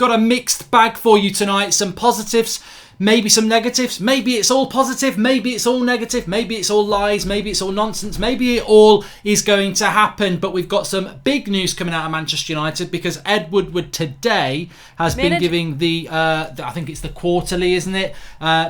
got a mixed bag for you tonight. Some positives, maybe some negatives. Maybe it's all positive, maybe it's all negative, maybe it's all lies, maybe it's all nonsense, maybe it all is going to happen. But we've got some big news coming out of Manchester United, because Ed Woodward today has been giving I think it's the quarterly, isn't it,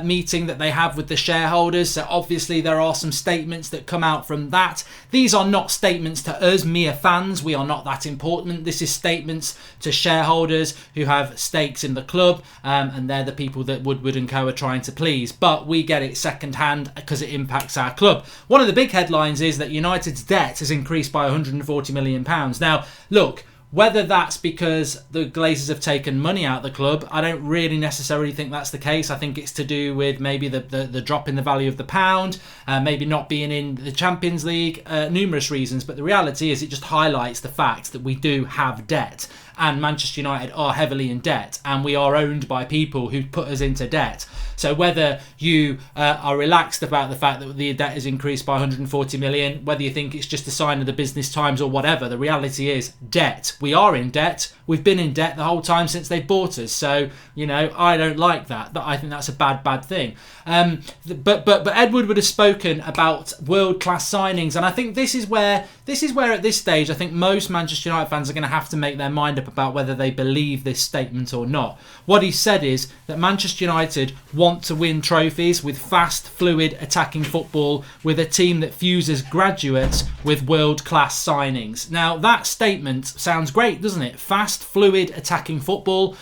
meeting that they have with the shareholders. So obviously there are some statements that come out from that. These are not statements to us mere fans. We are not that important. This is statements to shareholders who have stakes in the club, and they're the people that Woodward and Co are trying to please. But we get it second hand because it impacts our club. One of the big headlines is that United's debt has increased by £140 million. Now, look, whether that's because the Glazers have taken money out of the club, I don't really necessarily think that's the case. I think it's to do with maybe the drop in the value of the pound, maybe not being in the Champions League, numerous reasons. But the reality is it just highlights the fact that we do have debt, and Manchester United are heavily in debt, and we are owned by people who put us into debt. So whether you are relaxed about the fact that the debt has increased by 140 million, whether you think it's just a sign of the business times or whatever, the reality is debt. We are in debt. We've been in debt the whole time since they bought us. So, you know, I don't like that. I think that's a bad thing. But Ed Woodward has spoken about world-class signings, and I think this is where at this stage I think most Manchester United fans are going to have to make their mind up about whether they believe this statement or not. What he said is that Manchester United want to win trophies with fast, fluid, attacking football, with a team that fuses graduates with world-class signings. Now, that statement sounds great, doesn't it? Fast, fluid, attacking football,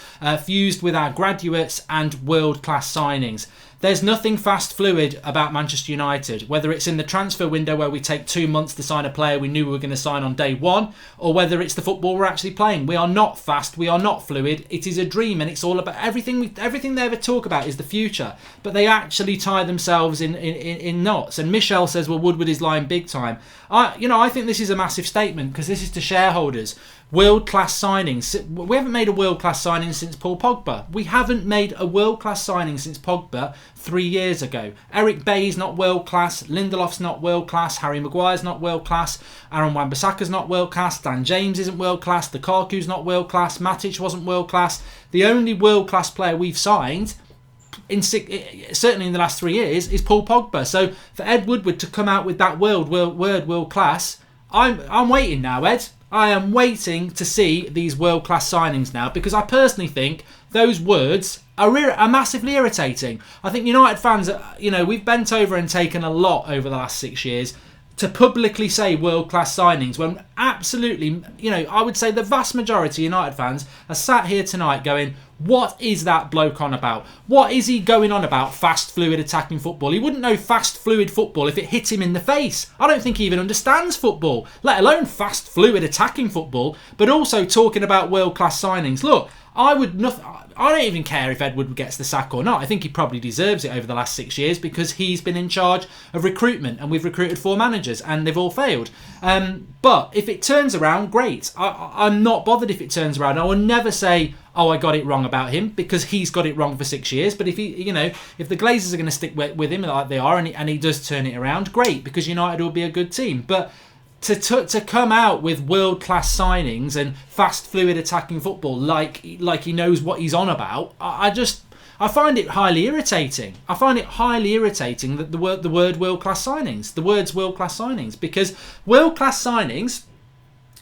fused with our graduates and world-class signings. There's nothing fast fluid about Manchester United, whether it's in the transfer window where we take 2 months to sign a player we knew we were going to sign on day one, or whether it's the football we're actually playing. We are not fast, we are not fluid. It is a dream, and it's all about everything they ever talk about is the future, but they actually tie themselves in knots. And Michelle says, well, Woodward is lying big time. I think this is a massive statement, because this is to shareholders. World-class signings. We haven't made a world-class signing since Paul Pogba. We haven't made a world-class signing since Pogba 3 years ago. Eric Bailly's not world-class. Lindelof's not world-class. Harry Maguire's not world-class. Aaron Wan-Bissaka's not world-class. Dan James isn't world-class. Lukaku's not world-class. Matic wasn't world-class. The only world-class player we've signed, certainly in the last 3 years, is Paul Pogba. So for Ed Woodward to come out with that word world-class, I'm waiting now, Ed. I am waiting to see these world-class signings now, because I personally think those words are massively irritating. I think United fans, we've bent over and taken a lot over the last 6 years to publicly say world-class signings, when absolutely, I would say the vast majority of United fans are sat here tonight going, what is that bloke on about? What is he going on about? Fast, fluid, attacking football. He wouldn't know fast, fluid football if it hit him in the face. I don't think he even understands football, let alone fast, fluid, attacking football, but also talking about world-class signings. Look, I don't even care if Ed Woodward gets the sack or not. I think he probably deserves it over the last 6 years, because he's been in charge of recruitment, and we've recruited 4 managers and they've all failed. But if it turns around, great. I'm not bothered if it turns around. I will never say, oh, I got it wrong about him, because he's got it wrong for 6 years. But if if the Glazers are going to stick with him like they are, and he does turn it around, great, because United will be a good team. But to come out with world-class signings and fast, fluid, attacking football like he knows what he's on about, I find it highly irritating. I find it highly irritating that the word world-class signings, the words world-class signings, because world-class signings,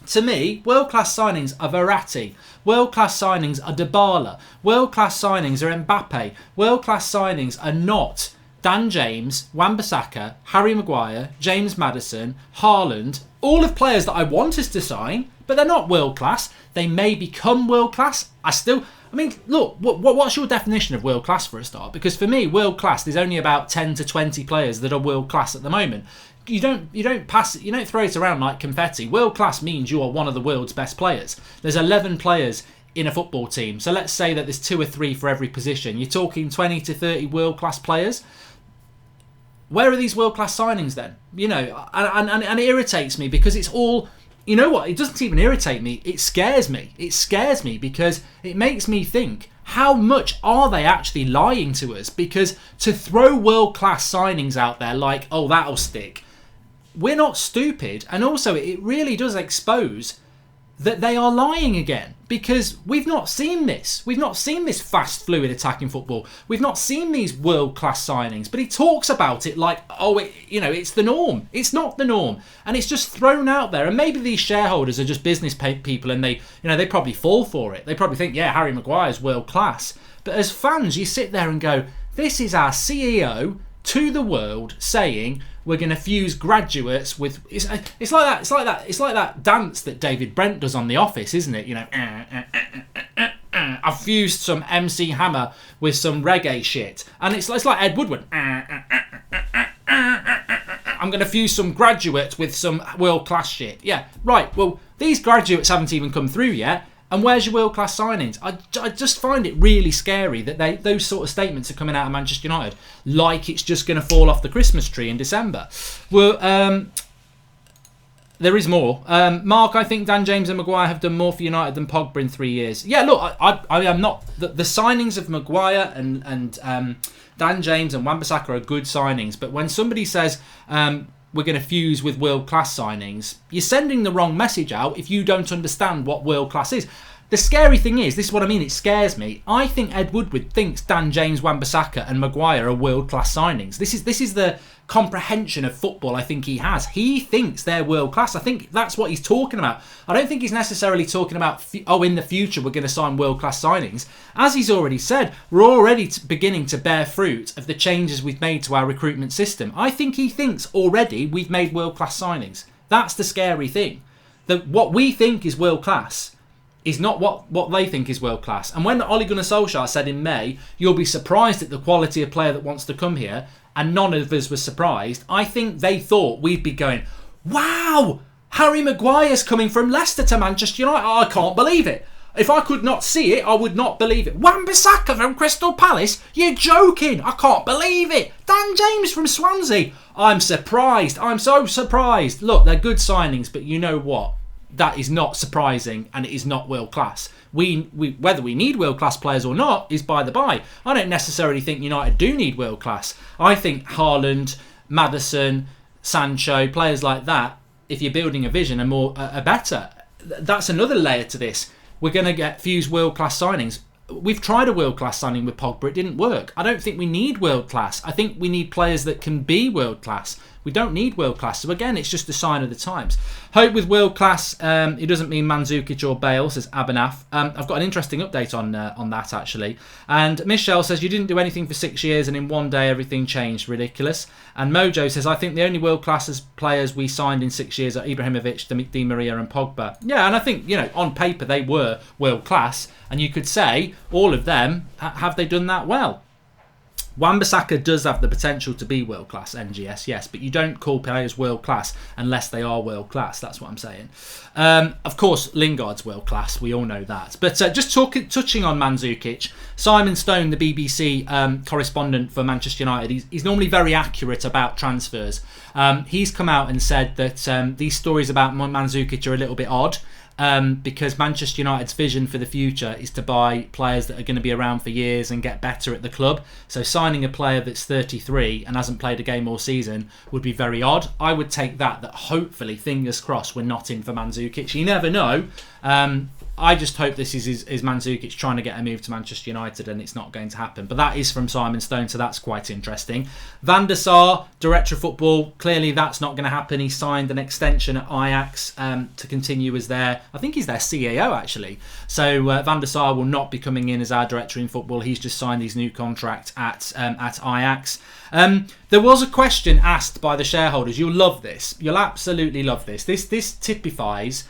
to me, world-class signings are Verratti. World-class signings are Dybala. World-class signings are Mbappe. World-class signings are not Dan James, Wan-Bissaka, Harry Maguire, James Maddison, Haaland, all of players that I want us to sign, but they're not world-class. They may become world-class. Look, what's your definition of world-class for a start? Because for me, world-class, there's only about 10 to 20 players that are world-class at the moment. You don't throw it around like confetti. World-class means you are one of the world's best players. There's 11 players in a football team. So let's say that there's 2 or 3 for every position. You're talking 20 to 30 world-class players. Where are these world-class signings then? And it irritates me, because it's all, you know what, it doesn't even irritate me, it scares me. It scares me because it makes me think, how much are they actually lying to us? Because to throw world-class signings out there like, oh, that'll stick, we're not stupid. And also, it really does expose that they are lying again, because we've not seen this. We've not seen this fast, fluid attacking football. We've not seen these world-class signings. But he talks about it like, it's the norm. It's not the norm, and it's just thrown out there. And maybe these shareholders are just business people, and they probably fall for it. They probably think, yeah, Harry Maguire's world-class. But as fans, you sit there and go, this is our CEO to the world saying we're going to fuse graduates with. It's like that dance that David Brent does on The Office, isn't it? I've fused some MC Hammer with some reggae shit, and it's like Ed Woodward. I'm going to fuse some graduates with some world class shit. Yeah, right. Well, these graduates haven't even come through yet. And where's your world-class signings? I just find it really scary that those sort of statements are coming out of Manchester United like it's just going to fall off the Christmas tree in December. Well, there is more. Mark, I think Dan James and Maguire have done more for United than Pogba in 3 years. Yeah, look, I am not... The signings of Maguire and Dan James and Wan-Bissaka are good signings, but when somebody says... we're going to fuse with world-class signings, you're sending the wrong message out if you don't understand what world-class is. The scary thing is, this is what I mean, it scares me. I think Ed Woodward thinks Dan James, Wan-Bissaka and Maguire are world-class signings. This is the comprehension of football I think he has. He thinks they're world-class. I think that's what he's talking about. I don't think he's necessarily talking about, in the future we're going to sign world-class signings. As he's already said, we're already beginning to bear fruit of the changes we've made to our recruitment system. I think he thinks already we've made world-class signings. That's the scary thing. That what we think is world-class is not what they think is world class. And when Ole Gunnar Solskjaer said in May, you'll be surprised at the quality of player that wants to come here, and none of us were surprised, I think they thought we'd be going, wow, Harry Maguire's coming from Leicester to Manchester United. I can't believe it. If I could not see it, I would not believe it. Wan-Bissaka from Crystal Palace? You're joking. I can't believe it. Dan James from Swansea? I'm surprised. I'm so surprised. Look, they're good signings, but you know what? That is not surprising, and it is not world class. We whether we need world class players or not is by the by. I don't necessarily think United do need world class. I think Haaland, Maddison, Sancho, players like that, if you're building a vision, are better. That's another layer to this. We're going to get fused world class signings. We've tried a world class signing with Pogba. It didn't work. I don't think we need world class. I think we need players that can be world class. We don't need world class. So again, it's just a sign of the times. Hope with world class, it doesn't mean Mandzukic or Bale, says Abanaf. I've got an interesting update on that actually. And Michelle says, you didn't do anything for 6 years and in one day everything changed. Ridiculous. And Mojo says, I think the only world class players we signed in 6 years are Ibrahimovic, Di Maria and Pogba. Yeah, and I think, on paper they were world class. And you could say, all of them, have they done that well? Wan-Bissaka does have the potential to be world-class, NGS, yes, but you don't call players world-class unless they are world-class, that's what I'm saying. Of course, Lingard's world-class, we all know that. But just touching on Mandzukic, Simon Stone, the BBC correspondent for Manchester United, he's normally very accurate about transfers. He's come out and said that these stories about Mandzukic are a little bit odd. Because Manchester United's vision for the future is to buy players that are going to be around for years and get better at the club. So signing a player that's 33 and hasn't played a game all season would be very odd. I would take that hopefully, fingers crossed, we're not in for Mandzukic. You never know. I just hope this is Mandzukic trying to get a move to Manchester United and it's not going to happen. But that is from Simon Stone, so that's quite interesting. Van der Sar, Director of Football, clearly that's not going to happen. He signed an extension at Ajax to continue as I think he's their CEO actually. So Van der Sar will not be coming in as our Director in Football. He's just signed his new contract at Ajax. There was a question asked by the shareholders. You'll love this. You'll absolutely love this. This typifies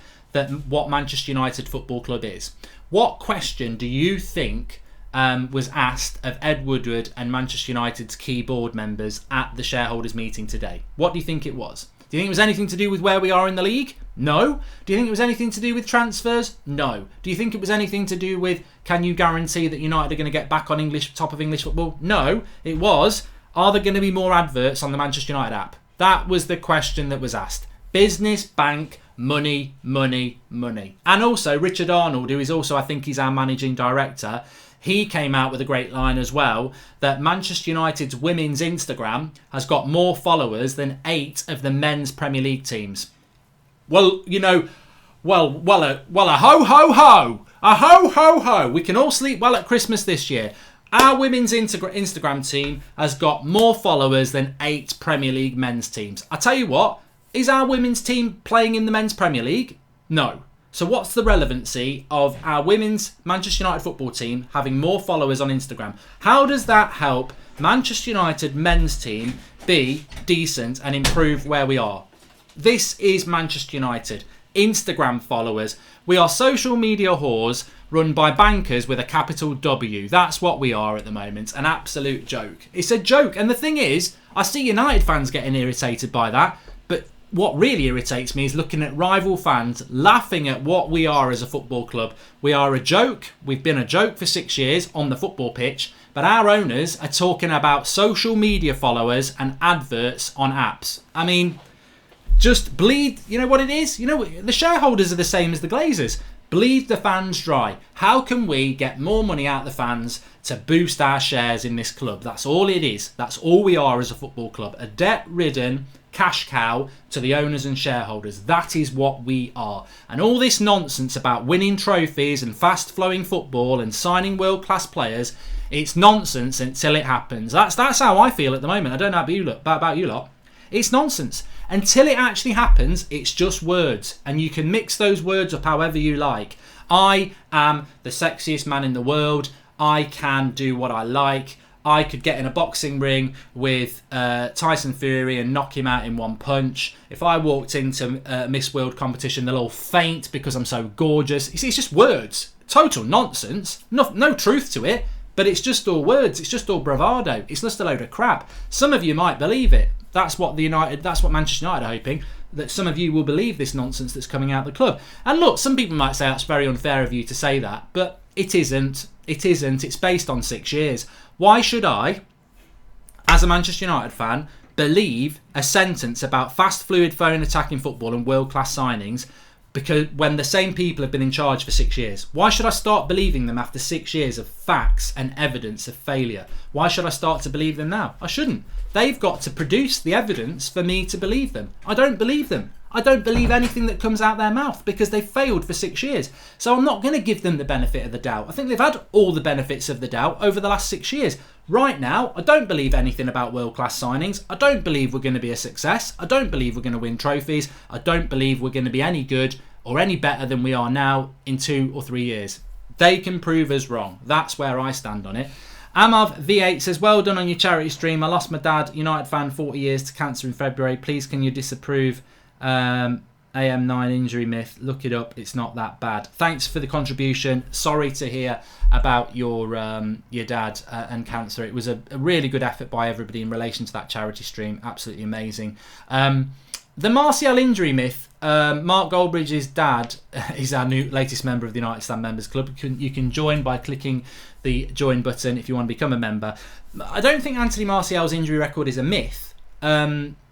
what Manchester United Football Club is. What question do you think was asked of Ed Woodward and Manchester United's key board members at the shareholders meeting today? What do you think it was? Do you think it was anything to do with where we are in the league? No. Do you think it was anything to do with transfers? No. Do you think it was anything to do with, can you guarantee that United are going to get back on top of English football? No. It was, are there going to be more adverts on the Manchester United app? That was the question that was asked. Business, bank, money, money, money. And also Richard Arnold, who is also, I think he's our managing director, he came out with a great line as well, that Manchester United's women's Instagram has got more followers than 8 of the men's Premier League teams. Well, a ho ho ho. A ho ho ho. We can all sleep well at Christmas this year. Our women's Instagram team has got more followers than 8 Premier League men's teams. I tell you what, is our women's team playing in the men's Premier League? No. So what's the relevancy of our women's Manchester United football team having more followers on Instagram? How does that help Manchester United men's team be decent and improve where we are? This is Manchester United. Instagram followers. We are social media whores run by bankers with a capital W. That's what we are at the moment. An absolute joke. It's a joke. And the thing is, I see United fans getting irritated by that. But what really irritates me is looking at rival fans laughing at what we are as a football club. We are a joke. We've been a joke for 6 years on the football pitch. But our owners are talking about social media followers and adverts on apps. I mean, just bleed, you know what it is? You know, the shareholders are the same as the Glazers. Bleed the fans dry. How can we get more money out of the fans to boost our shares in this club? That's all it is. That's all we are as a football club. A debt-ridden cash cow to the owners and shareholders. That is what we are. And all this nonsense about winning trophies and fast-flowing football and signing world-class players, it's nonsense until it happens. That's how I feel at the moment. I don't know about you lot. It's nonsense. Until it actually happens, it's just words. And you can mix those words up however you like. I am the sexiest man in the world. I can do what I like. I could get in a boxing ring with Tyson Fury and knock him out in one punch. If I walked into Miss World competition, they'll all faint because I'm so gorgeous. You see, it's just words. Total nonsense. No truth to it. But it's just all words. It's just all bravado. It's just a load of crap. Some of you might believe it. That's what Manchester United are hoping, that some of you will believe this nonsense that's coming out of the club. And look, some people might say that's very unfair of you to say that, but it isn't. It isn't. It's based on 6 years. Why should I, as a Manchester United fan, believe a sentence about fast, fluid, phone attacking football and world-class signings because when the same people have been in charge for 6 years? Why should I start believing them after 6 years of facts and evidence of failure? Why should I start to believe them now? I shouldn't. They've got to produce the evidence for me to believe them. I don't believe them. I don't believe anything that comes out their mouth because they've failed for 6 years. So I'm not going to give them the benefit of the doubt. I think they've had all the benefits of the doubt over the last 6 years. Right now, I don't believe anything about world-class signings. I don't believe we're going to be a success. I don't believe we're going to win trophies. I don't believe we're going to be any good or any better than we are now in 2 or 3 years. They can prove us wrong. That's where I stand on it. Amav V8 says, well done on your charity stream. I lost my dad, United fan, 40 years to cancer in February. Please can you disapprove AM9 injury myth? Look it up. It's not that bad. Thanks for the contribution. Sorry to hear about your dad and cancer. It was a really good effort by everybody in relation to that charity stream. Absolutely amazing. The Martial injury myth. Mark Goldbridge's dad is our new latest member of the United Stand Members Club. You can join by clicking the join button if you want to become a member. I don't think Anthony Martial's injury record is a myth.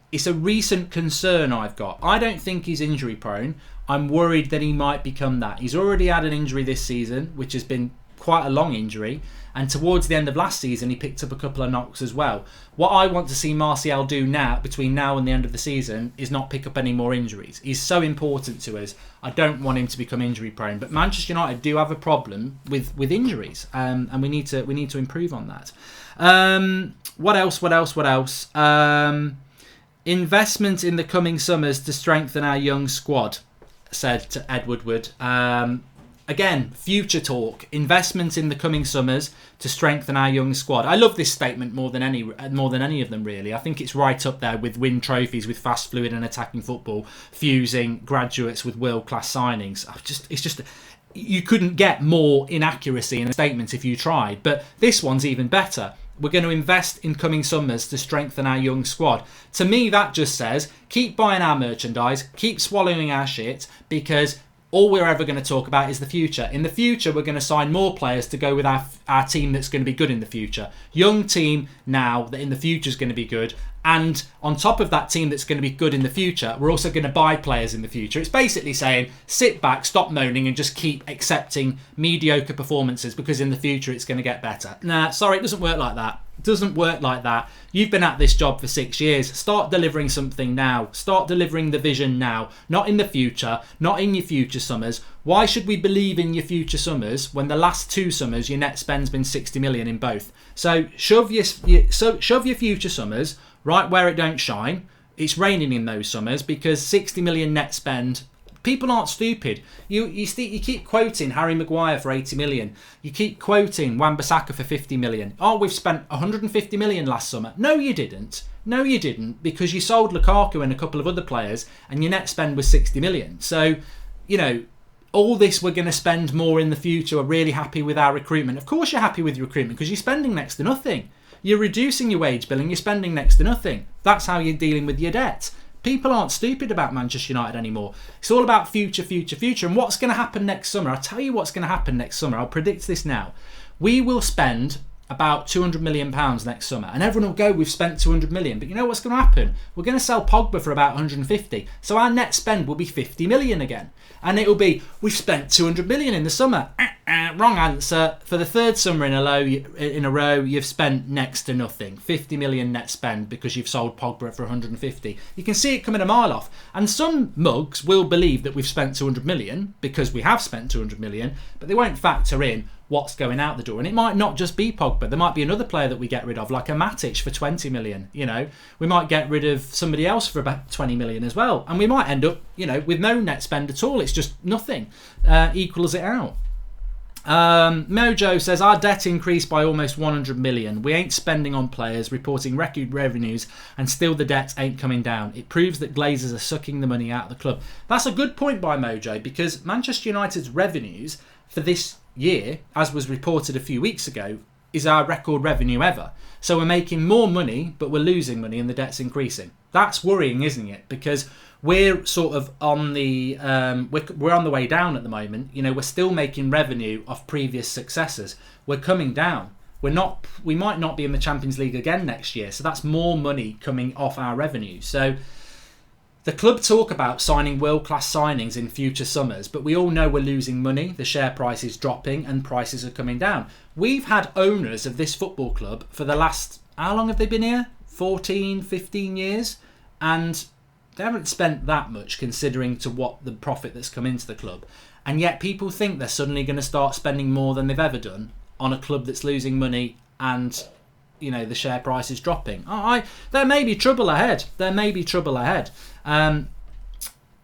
It's a recent concern I've got. I don't think he's injury prone. I'm worried that he might become that. He's already had an injury this season, which has been quite a long injury. And towards the end of last season, he picked up a couple of knocks as well. What I want to see Martial do now, between now and the end of the season, is not pick up any more injuries. He's so important to us. I don't want him to become injury prone. But Manchester United do have a problem with injuries, and we need to improve on that. What else? Investment in the coming summers to strengthen our young squad, said to Ed Woodward. Again, future talk. Investment in the coming summers to strengthen our young squad. I love this statement more than any of them, really. I think it's right up there with win trophies with fast, fluid and attacking football, fusing graduates with world-class signings. You couldn't get more inaccuracy in a statement if you tried. But this one's even better. We're going to invest in coming summers to strengthen our young squad. To me, that just says, keep buying our merchandise, keep swallowing our shit, because all we're ever going to talk about is the future. In the future, we're going to sign more players to go with our team that's going to be good in the future. Young team now that in the future is going to be good. And on top of that team that's going to be good in the future, we're also going to buy players in the future. It's basically saying, sit back, stop moaning, and just keep accepting mediocre performances because in the future it's going to get better. Nah, sorry, it doesn't work like that. It doesn't work like that. You've been at this job for 6 years. Start delivering something now. Start delivering the vision now. Not in the future. Not in your future summers. Why should we believe in your future summers when the last 2 summers your net spend's been 60 million in both? So shove your future summers right where it don't shine. It's raining in those summers because 60 million net spend. People aren't stupid. You keep quoting Harry Maguire for 80 million. You keep quoting Wan-Bissaka for 50 million. Oh, we've spent 150 million last summer. No, you didn't. No, you didn't, because you sold Lukaku and a couple of other players and your net spend was 60 million. So, all this we're going to spend more in the future. We're really happy with our recruitment. Of course you're happy with your recruitment because you're spending next to nothing. You're reducing your wage bill and you're spending next to nothing. That's how you're dealing with your debt. People aren't stupid about Manchester United anymore. It's all about future. And what's going to happen next summer? I'll tell you what's going to happen next summer. I'll predict this now. We will spend about £200 million next summer. And everyone will go, we've spent 200 million. But you know what's going to happen? We're going to sell Pogba for about 150. So our net spend will be 50 million again. And it'll be, we've spent 200 million in the summer. Wrong answer. For the 3rd summer in a row, you've spent next to nothing. 50 million net spend because you've sold Pogba for 150. You can see it coming a mile off. And some mugs will believe that we've spent 200 million because we have spent 200 million, but they won't factor in what's going out the door. And it might not just be Pogba. There might be another player that we get rid of, like a Matic for 20 million. We might get rid of somebody else for about 20 million as well. And we might end up, with no net spend at all. It's just nothing. Equals it out. Mojo says, our debt increased by almost 100 million. We ain't spending on players, reporting record revenues, and still the debt ain't coming down. It proves that Glazers are sucking the money out of the club. That's a good point by Mojo, because Manchester United's revenues for this year, as was reported a few weeks ago, is our record revenue ever. So we're making more money, but we're losing money and the debt's increasing. That's worrying, isn't it? Because we're sort of on the we're on the way down at the moment. We're still making revenue off previous successes. We're coming down. We might not be in the Champions League again next year. So that's more money coming off our revenue. So the club talk about signing world-class signings in future summers, but we all know we're losing money. The share price is dropping and prices are coming down. We've had owners of this football club for the last, how long have they been here? 14, 15 years? And they haven't spent that much considering to what the profit that's come into the club. And yet people think they're suddenly going to start spending more than they've ever done on a club that's losing money and, the share price is dropping. There may be trouble ahead.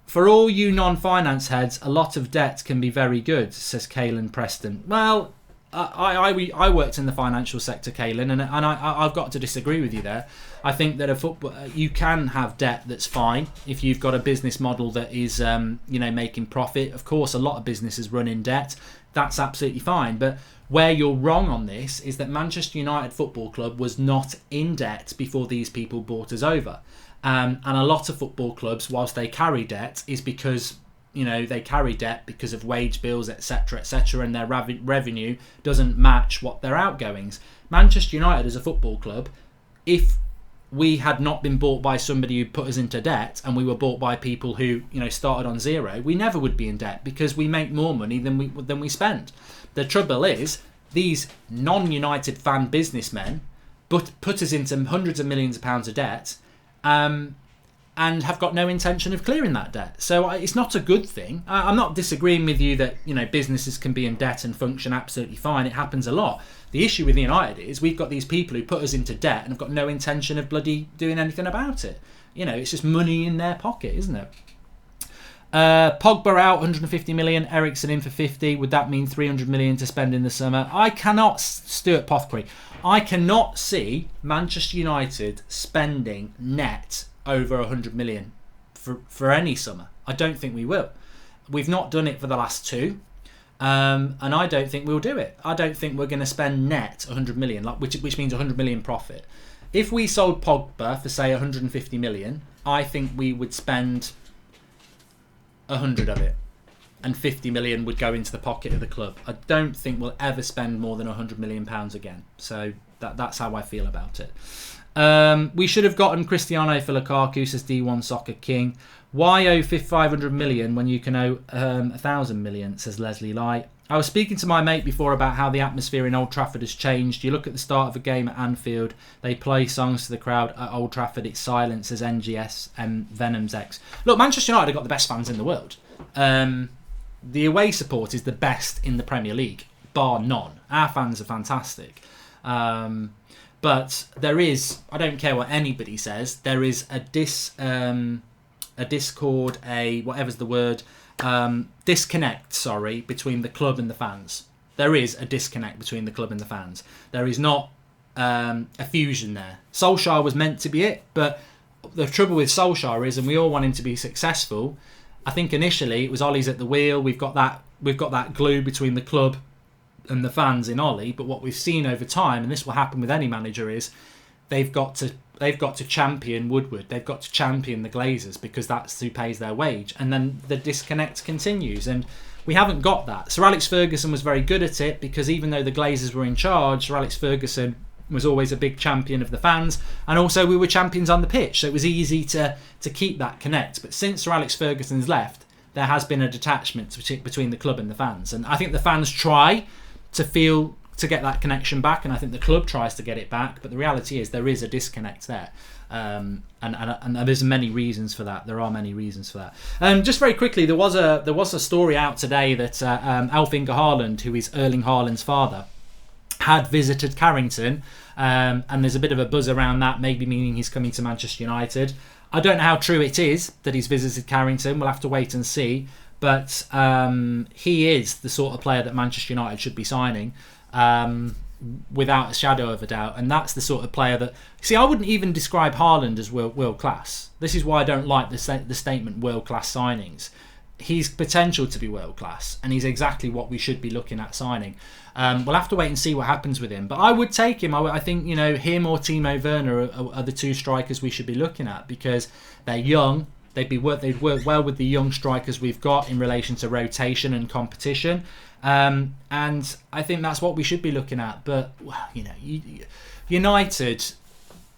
For all you non-finance heads, a lot of debt can be very good, says Kaylin Preston. Well, I worked in the financial sector, Kaylin, and I've got to disagree with you there. I think that you can have debt that's fine if you've got a business model that is, making profit. Of course, a lot of businesses run in debt. That's absolutely fine. But where you're wrong on this is that Manchester United Football Club was not in debt before these people bought us over. And a lot of football clubs, whilst they carry debt, is because they carry debt because of wage bills, etc., and their revenue doesn't match what their outgoings. Manchester United as a football club, if we had not been bought by somebody who put us into debt and we were bought by people who started on zero, we never would be in debt because we make more money than we spend. The trouble is these non-United fan businessmen put us into hundreds of millions of pounds of debt, and have got no intention of clearing that debt. So it's not a good thing. I'm not disagreeing with you that businesses can be in debt and function absolutely fine. It happens a lot. The issue with United is we've got these people who put us into debt and have got no intention of bloody doing anything about it. It's just money in their pocket, isn't it? Pogba out 150 million, Eriksen in for 50. Would that mean 300 million to spend in the summer? Stuart Pothbury, I cannot see Manchester United spending net over 100 million for any summer. I don't think we will. We've not done it for the last 2, and I don't think we'll do it. I don't think we're going to spend net 100 million, which means 100 million profit. If we sold Pogba for say 150 million, I think we would spend 100 of it, and 50 million would go into the pocket of the club. I don't think we'll ever spend more than 100 million pounds again. So that's how I feel about it. We should have gotten Cristiano for Lukaku, says D1 Soccer King. Why owe 500 million when you can owe 1,000 million, says Leslie Lai. I was speaking to my mate before about how the atmosphere in Old Trafford has changed. You look at the start of a game at Anfield, they play songs to the crowd. At Old Trafford, it's silence as NGS and Venom's X. Look, Manchester United have got the best fans in the world. The away support is the best in the Premier League, bar none. Our fans are fantastic. But there is, I don't care what anybody says, there is a discord, whatever's the word, disconnect, between the club and the fans. There is a disconnect between the club and the fans. There is not a fusion there. Solskjaer was meant to be it, but the trouble with Solskjaer is, and we all want him to be successful, I think initially it was Ollie's at the wheel. We've got that glue between the club and the fans in Ollie, but what we've seen over time, and this will happen with any manager, is they've got to champion Woodward, they've got to champion the Glazers, because that's who pays their wage, and then the disconnect continues, and we haven't got that. Sir Alex Ferguson was very good at it, because even though the Glazers were in charge, Sir Alex Ferguson was always a big champion of the fans, and also we were champions on the pitch, so it was easy to keep that connect. But since Sir Alex Ferguson's left, there has been a detachment between the club and the fans, and I think the fans try to get that connection back, and I think the club tries to get it back, but the reality is there is a disconnect there, and there's many reasons for that. There are many reasons for that. Just very quickly, there was a story out today that Alf-Inge Haaland, who is Erling Haaland's father, had visited Carrington, and there's a bit of a buzz around that, maybe meaning he's coming to Manchester United. I don't know how true it is that he's visited Carrington. We'll have to wait and see. But he is the sort of player that Manchester United should be signing, without a shadow of a doubt. And that's the sort of player that... See, I wouldn't even describe Haaland as world class. This is why I don't like the statement world class signings. He's potential to be world class, and he's exactly what we should be looking at signing. We'll have to wait and see what happens with him. But I would take him. I think, him or Timo Werner are the two strikers we should be looking at, because they're young. They'd work well with the young strikers we've got in relation to rotation and competition, and I think that's what we should be looking at. But United,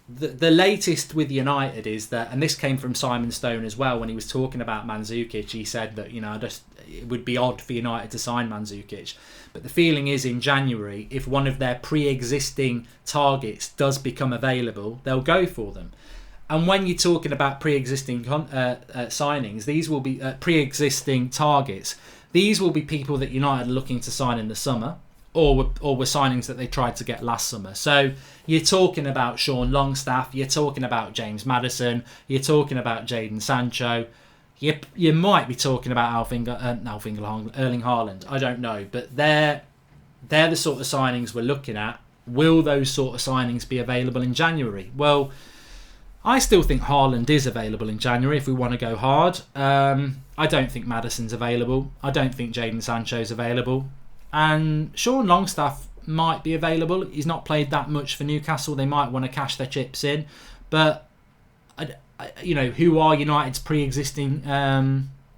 the latest with United is that, and this came from Simon Stone as well when he was talking about Mandzukic. He said that it would be odd for United to sign Mandzukic, but the feeling is in January, if one of their pre-existing targets does become available, they'll go for them. And when you're talking about pre-existing signings, these will be pre-existing targets. These will be people that United are looking to sign in the summer, or were signings that they tried to get last summer. So you're talking about Sean Longstaff, you're talking about James Maddison, you're talking about Jadon Sancho. You might be talking about Erling Haaland. I don't know, but they're the sort of signings we're looking at. Will those sort of signings be available in January? Well, I still think Haaland is available in January if we want to go hard. I don't think Maddison's available. I don't think Jadon Sancho's available. And Sean Longstaff might be available. He's not played that much for Newcastle. They might want to cash their chips in. But, who are United's pre-existing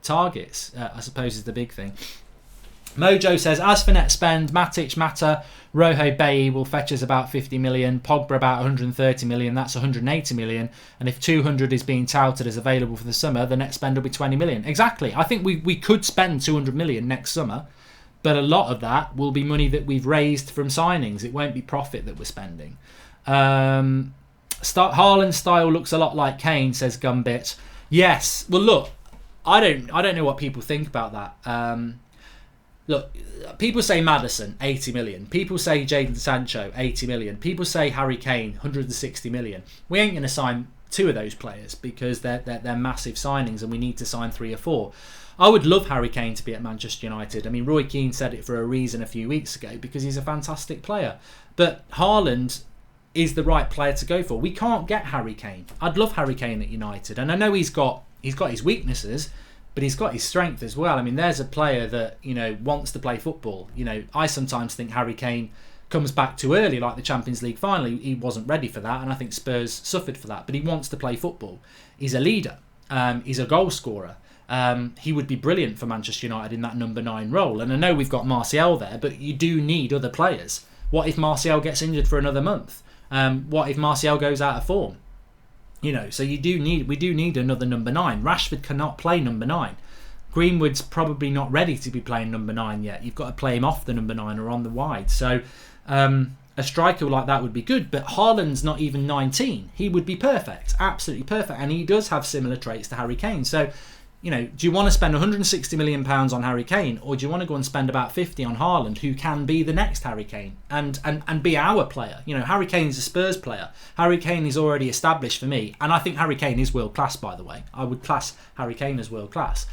targets, I suppose is the big thing. Mojo says, as for net spend, Matic, Mata, Rojo, Bailly will fetch us about 50 million, Pogba about 130 million, that's 180 million, and if 200 is being touted as available for the summer, the net spend will be 20 million. Exactly. I think we could spend 200 million next summer, but a lot of that will be money that we've raised from signings. It won't be profit that we're spending. Haaland's style looks a lot like Kane, says Gumbit. Yes. Well, look, I don't know what people think about that. Look, people say Maddison, 80 million. People say Jadon Sancho, 80 million. People say Harry Kane, 160 million. We ain't going to sign two of those players because they're massive signings and we need to sign 3 or 4. I would love Harry Kane to be at Manchester United. I mean, Roy Keane said it for a reason a few weeks ago, because he's a fantastic player. But Haaland is the right player to go for. We can't get Harry Kane. I'd love Harry Kane at United. And I know he's got his weaknesses, but he's got his strength as well. I mean, there's a player that, wants to play football. I sometimes think Harry Kane comes back too early, like the Champions League final. He wasn't ready for that, and I think Spurs suffered for that. But he wants to play football. He's a leader. He's a goal scorer. He would be brilliant for Manchester United in that number 9 role. And I know we've got Martial there, but you do need other players. What if Martial gets injured for another month? What if Martial goes out of form? We do need another number 9. Rashford cannot play number 9. Greenwood's probably not ready to be playing number 9 yet. You've got to play him off the number 9 or on the wide. So a striker like that would be good, but Haaland's not even 19. He would be perfect, absolutely perfect, and he does have similar traits to Harry Kane. So, you know, do you want to spend £160 million on Harry Kane, or do you want to go and spend about 50 on Haaland, who can be the next Harry Kane and be our player? You know, Harry Kane's a Spurs player. Harry Kane is already established for me, and I think Harry Kane is world class, by the way. I would class Harry Kane as world class.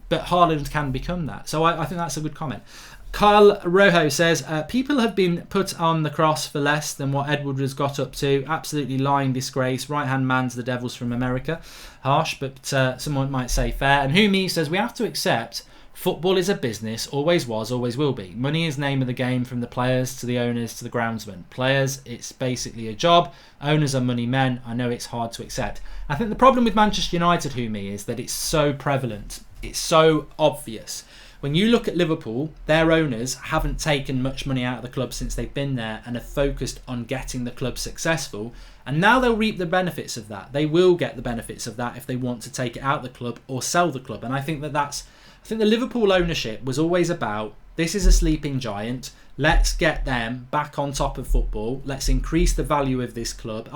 But Haaland can become that. So I think that's a good comment. Carl Rojo says, people have been put on the cross for less than what Edward has got up to. Absolutely lying disgrace. Right-hand man to the devils from America. Harsh, but someone might say fair. And Humi says, we have to accept football is a business, always was, always will be. Money is name of the game, from the players to the owners to the groundsmen. Players, it's basically a job. Owners are money men. I know it's hard to accept. I think the problem with Manchester United, Humi, is that it's so prevalent. It's so obvious. When you look at Liverpool, their owners haven't taken much money out of the club since they've been there and have focused on getting the club successful. And now they'll reap the benefits of that. They will get the benefits of that if they want to take it out of the club or sell the club. And I think I think the Liverpool ownership was always about, this is a sleeping giant. Let's get them back on top of football. Let's increase the value of this club.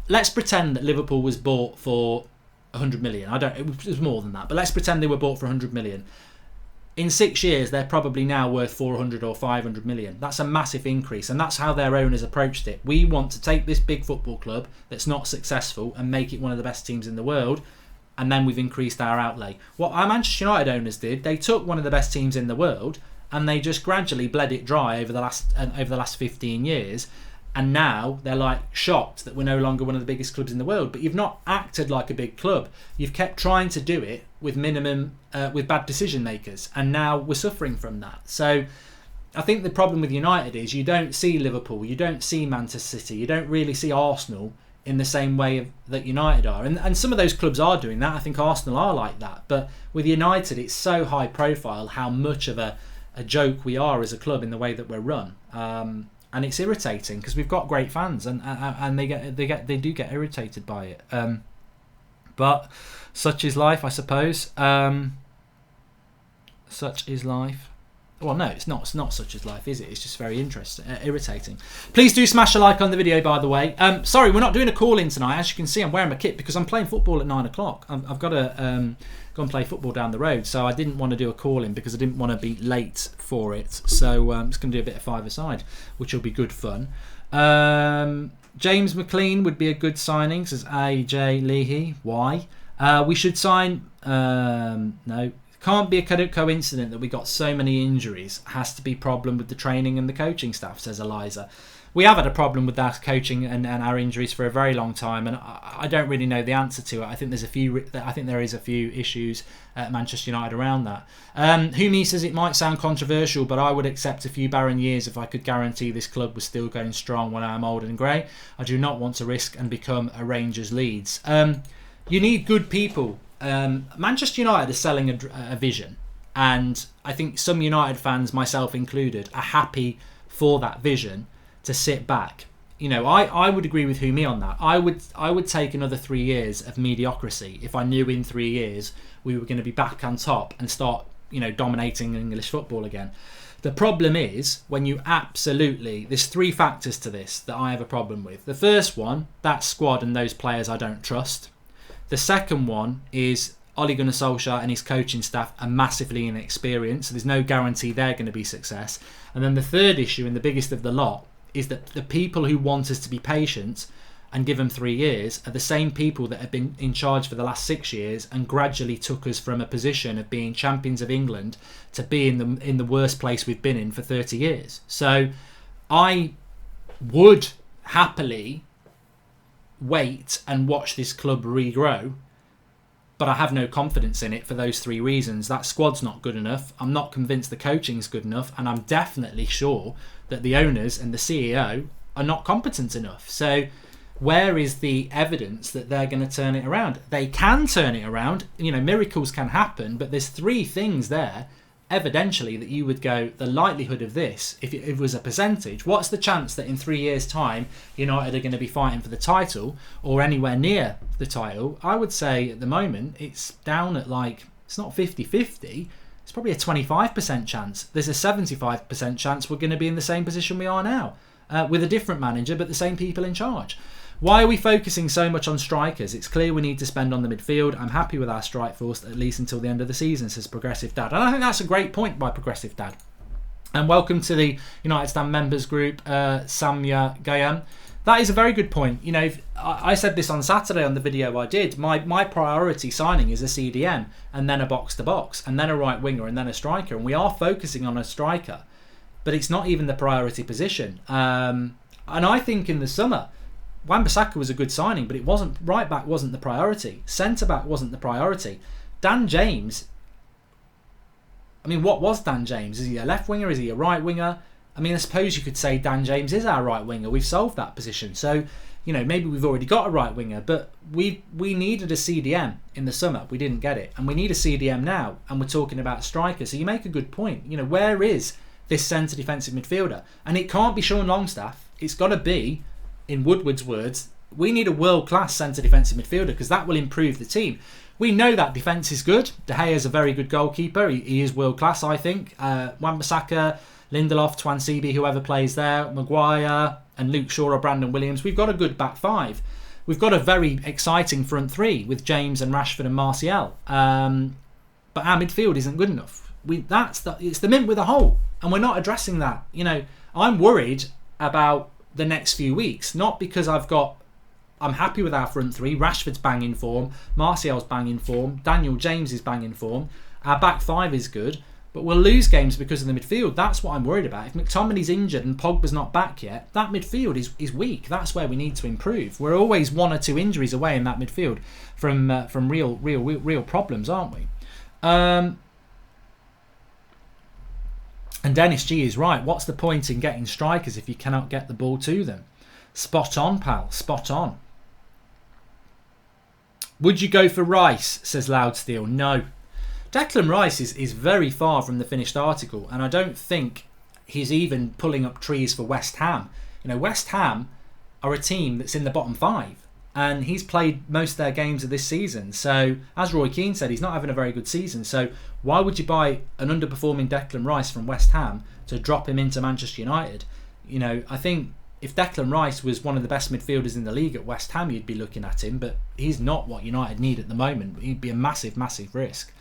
Let's pretend that Liverpool was bought for 100 million. It was more than that, but let's pretend they were bought for 100 million. In 6 years, they're probably now worth 400 or 500 million. That's a massive increase, and that's how their owners approached it. We want to take this big football club that's not successful and make it one of the best teams in the world, and then we've increased our outlay. What our Manchester United owners did, they took one of the best teams in the world and they just gradually bled it dry over the last 15 years. And now they're like shocked that we're no longer one of the biggest clubs in the world. But you've not acted like a big club. You've kept trying to do it with with bad decision makers, and now we're suffering from that. So I think the problem with United is you don't see Liverpool, you don't see Manchester City, you don't really see Arsenal in the same way that United are. And some of those clubs are doing that. I think Arsenal are like that. But with United, it's so high profile how much of a joke we are as a club in the way that we're run. And it's irritating because we've got great fans, and they do get irritated by it. But such is life, I suppose. Such is life. Well, no, it's not such as life, is it? It's just very interesting, irritating. Please do smash a like on the video, by the way. Sorry, we're not doing a call-in tonight. As you can see, I'm wearing my kit because I'm playing football at 9 o'clock. I've got to go and play football down the road, so I didn't want to do a call-in because I didn't want to be late for it. So I'm just going to do a bit of five-a-side, which will be good fun. James McLean would be a good signing, says AJ Leahy. Why? We should sign... no. Can't be a coincidence that we got so many injuries. Has to be a problem with the training and the coaching staff, says Eliza. We have had a problem with that coaching and our injuries for a very long time, and I don't really know the answer to it. I think there is a few issues at Manchester United around that. Humi says it might sound controversial, but I would accept a few barren years if I could guarantee this club was still going strong when I am old and grey. I do not want to risk and become a Rangers Leeds. You need good people. Manchester United is selling a vision, and I think some United fans, myself included, are happy for that vision to sit back. You know, I would agree with Humi on that. I would take another 3 years of mediocrity if I knew in 3 years we were going to be back on top and start, dominating English football again. The problem is when there's 3 factors to this that I have a problem with. The first one, that squad and those players I don't trust. The second one is Ole Gunnar Solskjaer and his coaching staff are massively inexperienced, so there's no guarantee they're going to be success. And then the third issue, and the biggest of the lot, is that the people who want us to be patient and give them 3 years are the same people that have been in charge for the last 6 years and gradually took us from a position of being champions of England to being in the worst place we've been in for 30 years. So I would happily wait and watch this club regrow, but I have no confidence in it for those 3 reasons. That squad's not good enough, I'm not convinced the coaching's good enough, and I'm definitely sure that the owners and the CEO are not competent enough. So where is the evidence that they're going to turn it around? They can turn it around, miracles can happen, but there's 3 things there evidentially that you would go, the likelihood of this, if it was a percentage, what's the chance that in 3 years' time United are going to be fighting for the title or anywhere near the title? I would say at the moment it's down at like It's not 50-50. It's probably a 25% chance. There's a 75% chance we're going to be in the same position we are now, with a different manager, but the same people in charge. Why are we focusing so much on strikers? It's clear we need to spend on the midfield. I'm happy with our strike force, at least until the end of the season, says Progressive Dad. And I think that's a great point by Progressive Dad. And welcome to the United Stand members group, Samya Gayam. That is a very good point. You know, I said this on Saturday on the video I did. My priority signing is a CDM, and then a box-to-box, and then a right winger, and then a striker. And we are focusing on a striker, but it's not even the priority position. And I think in the summer, Wan-Bissaka was a good signing, but it wasn't. Right back wasn't the priority. Centre back wasn't the priority. Dan James. I mean, what was Dan James? Is he a left winger? Is he a right winger? I mean, I suppose you could say Dan James is our right winger. We've solved that position. So, you know, maybe we've already got a right winger, but we needed a CDM in the summer. We didn't get it. And we need a CDM now, and we're talking about striker. So you make a good point. You know, where is this centre defensive midfielder? And it can't be Sean Longstaff. It's got to be, in Woodward's words, we need a world-class centre defensive midfielder, because that will improve the team. We know that defence is good. De Gea is a very good goalkeeper. He is world-class, I think. Wan-Bissaka, Lindelof, Twansibi, whoever plays there, Maguire and Luke Shaw or Brandon Williams. We've got a good back five. We've got a very exciting front three with James and Rashford and Martial. But our midfield isn't good enough. It's the mint with a hole, and we're not addressing that. You know, I'm worried about the next few weeks, not because I'm happy with our front three. Rashford's banging form, Martial's banging form, Daniel James is banging form. Our back five is good, but we'll lose games because of the midfield. That's what I'm worried about. If McTominay's injured and Pogba's not back yet, that midfield is weak. That's where we need to improve. We're always 1 or 2 injuries away in that midfield from real problems, aren't we? And Dennis G is right. What's the point in getting strikers if you cannot get the ball to them? Spot on, pal. Spot on. Would you go for Rice, says Loudsteel? No. Declan Rice is very far from the finished article, and I don't think he's even pulling up trees for West Ham. You know, West Ham are a team that's in the bottom 5, and he's played most of their games of this season. So, as Roy Keane said, he's not having a very good season. So, why would you buy an underperforming Declan Rice from West Ham to drop him into Manchester United? You know, I think if Declan Rice was one of the best midfielders in the league at West Ham, you'd be looking at him, but he's not what United need at the moment. He'd be a massive, massive risk.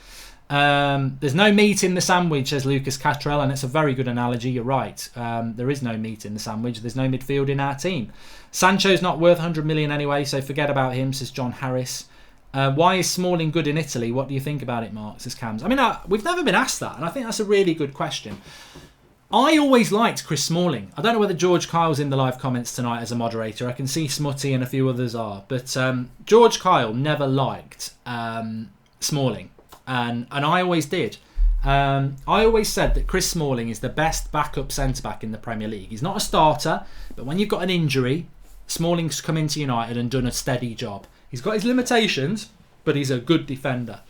There's no meat in the sandwich, says Lucas Cattrell, and it's a very good analogy. You're right. There is no meat in the sandwich. There's no midfield in our team. Sancho's not worth 100 million anyway, so forget about him, says John Harris. Why is Smalling good in Italy? What do you think about it, Mark, says Cams? I mean, we've never been asked that, and I think that's a really good question. I always liked Chris Smalling. I don't know whether George Kyle's in the live comments tonight as a moderator. I can see Smutty and a few others are. But George Kyle never liked Smalling. And I always did. I always said that Chris Smalling is the best backup centre-back in the Premier League. He's not a starter, but when you've got an injury, Smalling's come into United and done a steady job. He's got his limitations, but he's a good defender.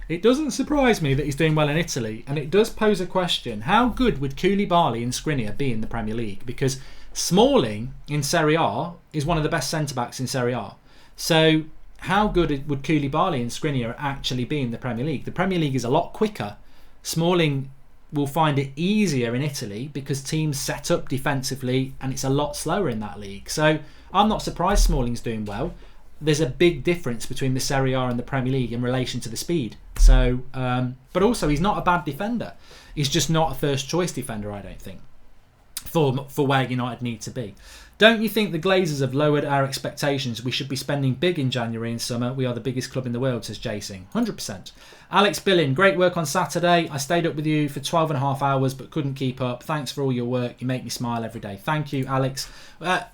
It doesn't surprise me that he's doing well in Italy, and it does pose a question. How good would Koulibaly and Skriniar be in the Premier League? Because Smalling in Serie A is one of the best centre-backs in Serie A. So how good would Koulibaly and Skriniar actually be in the Premier League? The Premier League is a lot quicker. Smalling will find it easier in Italy because teams set up defensively, and it's a lot slower in that league. So I'm not surprised Smalling's doing well. There's a big difference between the Serie A and the Premier League in relation to the speed. So, but also he's not a bad defender. He's just not a first choice defender, I don't think, for where United need to be. Don't you think the Glazers have lowered our expectations? We should be spending big in January and summer. We are the biggest club in the world, says Jason. 100%. Alex Billin, great work on Saturday. I stayed up with you for 12 and a half hours but couldn't keep up. Thanks for all your work. You make me smile every day. Thank you, Alex.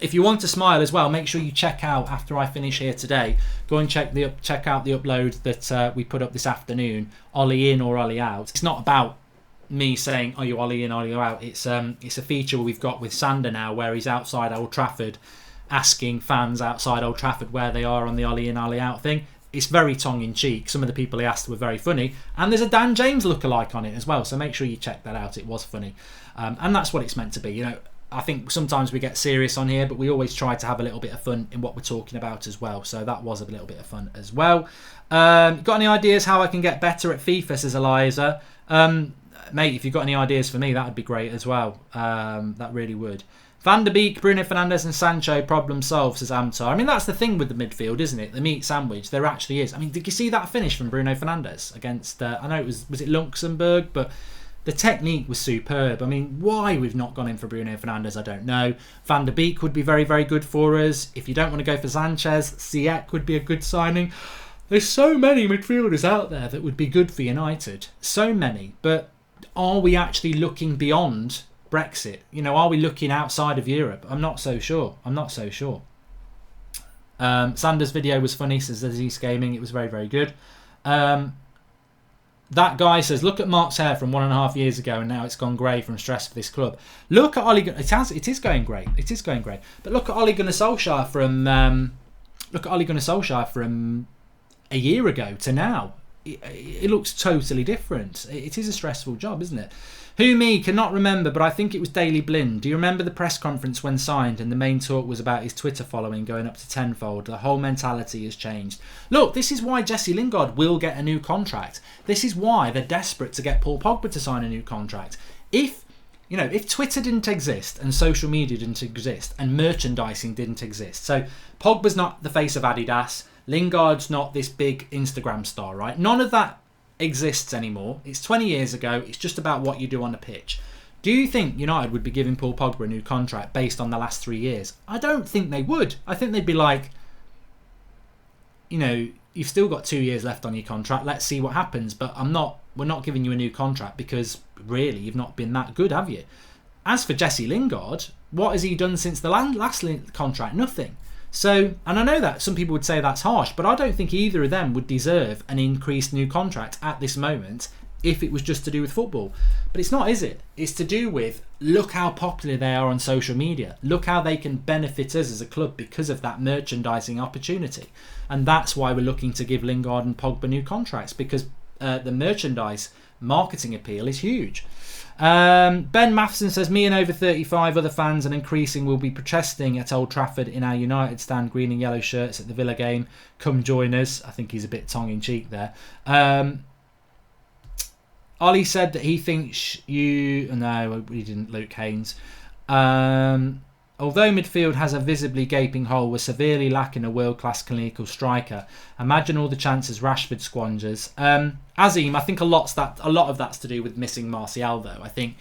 If you want to smile as well, make sure you check out after I finish here today. Go and check out the upload that we put up this afternoon. Ollie in or Ollie out. It's not about me saying, "Are you Ollie in, Ollie out?" It's a feature we've got with Sander now, where he's outside Old Trafford, asking fans outside Old Trafford where they are on the Ollie in, Ollie out thing. It's very tongue in cheek. Some of the people he asked were very funny, and there's a Dan James lookalike on it as well. So make sure you check that out. It was funny, and that's what it's meant to be. You know, I think sometimes we get serious on here, but we always try to have a little bit of fun in what we're talking about as well. So that was a little bit of fun as well. Got any ideas how I can get better at FIFA, says Eliza? Mate, if you've got any ideas for me, that would be great as well. That really would. Van der Beek, Bruno Fernandes and Sancho, problem solved, says Amtar. I mean, that's the thing with the midfield, isn't it? The meat sandwich. There actually is. I mean, did you see that finish from Bruno Fernandes against, I know it was it Luxembourg, but the technique was superb. I mean, why we've not gone in for Bruno Fernandes, I don't know. Van der Beek would be very, very good for us. If you don't want to go for Sanchez, Ziyech would be a good signing. There's so many midfielders out there that would be good for United. So many. But are we actually looking beyond Brexit? You know, are we looking outside of Europe? I'm not so sure. Sanders' video was funny, says Aziz Gaming. It was very, very good. That guy says, look at Mark's hair from 1.5 years ago and now it's gone grey from stress for this club. Look at Ole Gunnar. It is going grey. But look at Ole Gunnar Solskjaer from a year ago to now. It looks totally different. It is a stressful job, isn't it? Who me cannot remember, but I think it was Daley Blind. Do you remember the press conference when signed and the main talk was about his Twitter following going up to tenfold? The whole mentality has changed. Look, this is why Jesse Lingard will get a new contract. This is why they're desperate to get Paul Pogba to sign a new contract. If Twitter didn't exist and social media didn't exist and merchandising didn't exist, so Pogba's not the face of Adidas, Lingard's not this big Instagram star, right? None of that exists anymore. It's 20 years ago. It's just about what you do on the pitch. Do you think United would be giving Paul Pogba a new contract based on the last 3 years? I don't think they would. I think they'd be like, you've still got 2 years left on your contract. Let's see what happens. But we're not giving you a new contract because really you've not been that good, have you? As for Jesse Lingard, what has he done since the last contract? Nothing. So, and I know that some people would say that's harsh, but I don't think either of them would deserve an increased new contract at this moment if it was just to do with football. But it's not, is it? It's to do with, look how popular they are on social media. Look how they can benefit us as a club because of that merchandising opportunity. And that's why we're looking to give Lingard and Pogba new contracts, because the merchandise marketing appeal is huge. Ben Matheson says, me and over 35 other fans and increasing will be protesting at Old Trafford in our United stand green and yellow shirts at the Villa game. Come join us. I think he's a bit tongue-in-cheek there. Ollie said that he thinks no, he didn't, Luke Haynes. Although midfield has a visibly gaping hole, we're severely lacking a world-class clinical striker. Imagine all the chances Rashford squanders. Azim, I think a lot of that's to do with missing Martial, though. I think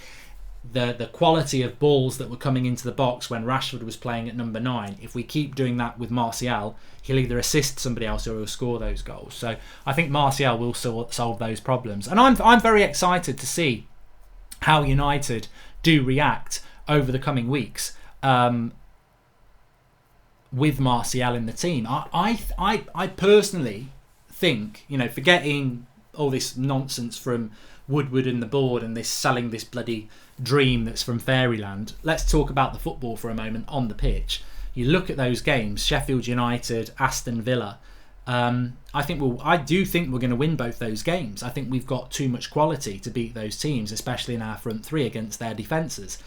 the quality of balls that were coming into the box when Rashford was playing at number 9, if we keep doing that with Martial, he'll either assist somebody else or he'll score those goals. So I think Martial will solve those problems. And I'm very excited to see how United do react over the coming weeks. With Martial in the team. I personally think, forgetting all this nonsense from Woodward and the board and this selling this bloody dream that's from fairyland, let's talk about the football for a moment on the pitch. You look at those games, Sheffield United, Aston Villa, I do think we're going to win both those games. I think we've got too much quality to beat those teams, especially in our front three against their defences.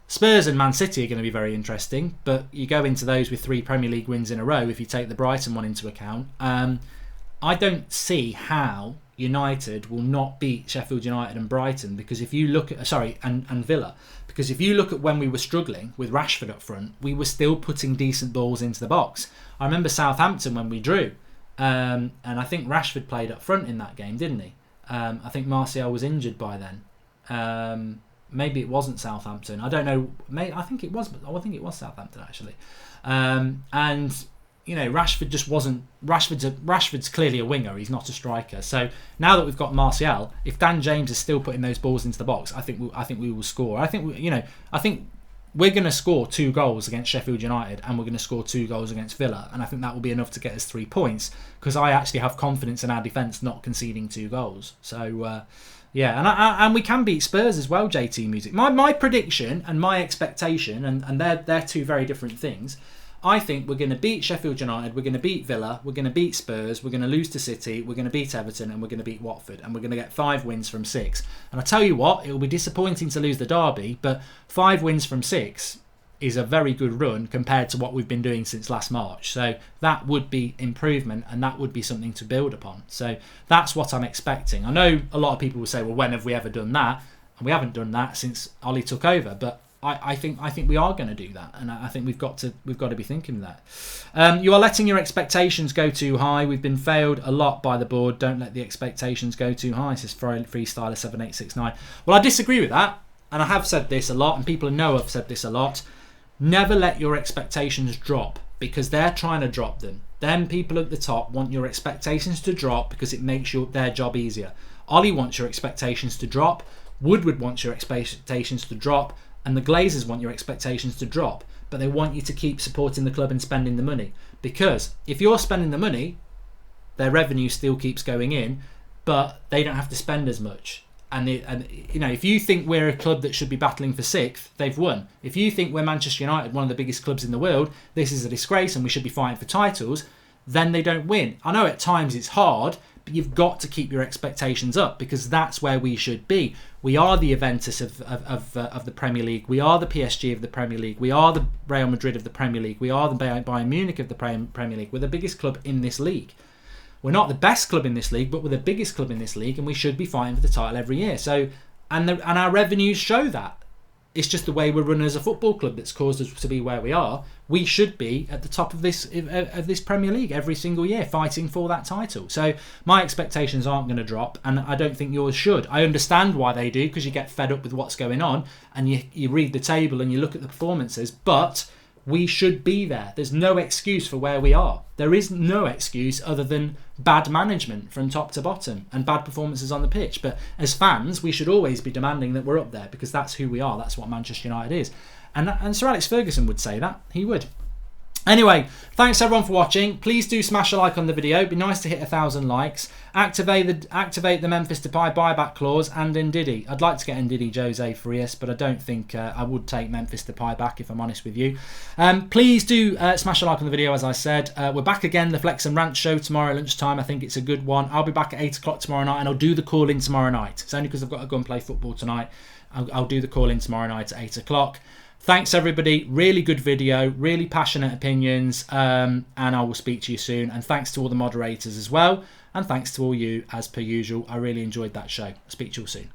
Spurs and Man City are going to be very interesting, but you go into those with 3 Premier League wins in a row if you take the Brighton one into account. I don't see how United will not beat Sheffield United and Brighton, because if you look at and Villa, because if you look at when we were struggling with Rashford up front, we were still putting decent balls into the box. I remember Southampton when we drew, and I think Rashford played up front in that game, didn't he? I think Martial was injured by then. Maybe it wasn't Southampton. I don't know. I think it was Southampton actually. And Rashford just wasn't. Rashford's clearly a winger. He's not a striker. So now that we've got Martial, if Dan James is still putting those balls into the box, I think we will score. I think we're going to score 2 goals against Sheffield United, and we're going to score 2 goals against Villa, and I think that will be enough to get us 3 points, because I actually have confidence in our defence not conceding 2 goals. So. Yeah, and we can beat Spurs as well, JT Music. My prediction and my expectation, and they're 2 very different things. I think we're going to beat Sheffield United, we're going to beat Villa, we're going to beat Spurs, we're going to lose to City, we're going to beat Everton, and we're going to beat Watford, and we're going to get 5 wins from 6. And I tell you what, it will be disappointing to lose the derby, but 5 wins from 6 is a very good run compared to what we've been doing since last March. So that would be improvement, and that would be something to build upon. So that's what I'm expecting. I know a lot of people will say, well, when have we ever done that? And we haven't done that since Ollie took over, but I think we are going to do that, and I think we've got to be thinking that. You are letting your expectations go too high. We've been failed a lot by the board. Don't let the expectations go too high, says Freestyler 7869. Well, I disagree with that, and I have said this a lot, and people know I've said this a lot. Never let your expectations drop, because they're trying to drop them. Then people at the top want your expectations to drop because it makes their job easier. Ollie wants your expectations to drop. Woodward wants your expectations to drop. And the Glazers want your expectations to drop, but they want you to keep supporting the club and spending the money. Because if you're spending the money, their revenue still keeps going in, but they don't have to spend as much. And you know, if you think we're a club that should be battling for 6th, they've won. If you think we're Manchester United, one of the biggest clubs in the world, this is a disgrace and we should be fighting for titles, then they don't win. I know at times it's hard, but you've got to keep your expectations up, because that's where we should be. We are the Juventus of the Premier League. We are the PSG of the Premier League. We are the Real Madrid of the Premier League. We are the Bayern Munich of the Premier League. We're the biggest club in this league. We're not the best club in this league, but we're the biggest club in this league, and we should be fighting for the title every year. So, and our revenues show that. It's just the way we're run as a football club that's caused us to be where we are. We should be at the top of this Premier League every single year, fighting for that title. So my expectations aren't going to drop, and I don't think yours should. I understand why they do, because you get fed up with what's going on, and you read the table and you look at the performances, but we should be there. There's no excuse for where we are. There is no excuse other than bad management from top to bottom and bad performances on the pitch. But as fans, we should always be demanding that we're up there, because that's who we are. That's what Manchester United is. And Sir Alex Ferguson would say that. He would. Anyway, thanks everyone for watching. Please do smash a like on the video. It'd be nice to hit 1,000 likes. Activate the Memphis Depay buyback clause and Ndidi. I'd like to get Ndidi Jose Farias, but I don't think I would take Memphis Depay back, if I'm honest with you. Please do smash a like on the video, as I said. We're back again, the Flex and Rant show tomorrow at lunchtime. I think it's a good one. I'll be back at 8 o'clock tomorrow night, and I'll do the call-in tomorrow night. It's only because I've got to go and play football tonight. I'll do the call-in tomorrow night at 8 o'clock. Thanks everybody, really good video, really passionate opinions, and I will speak to you soon. And thanks to all the moderators as well, and thanks to all you as per usual. I really enjoyed that show. I'll speak to you all soon.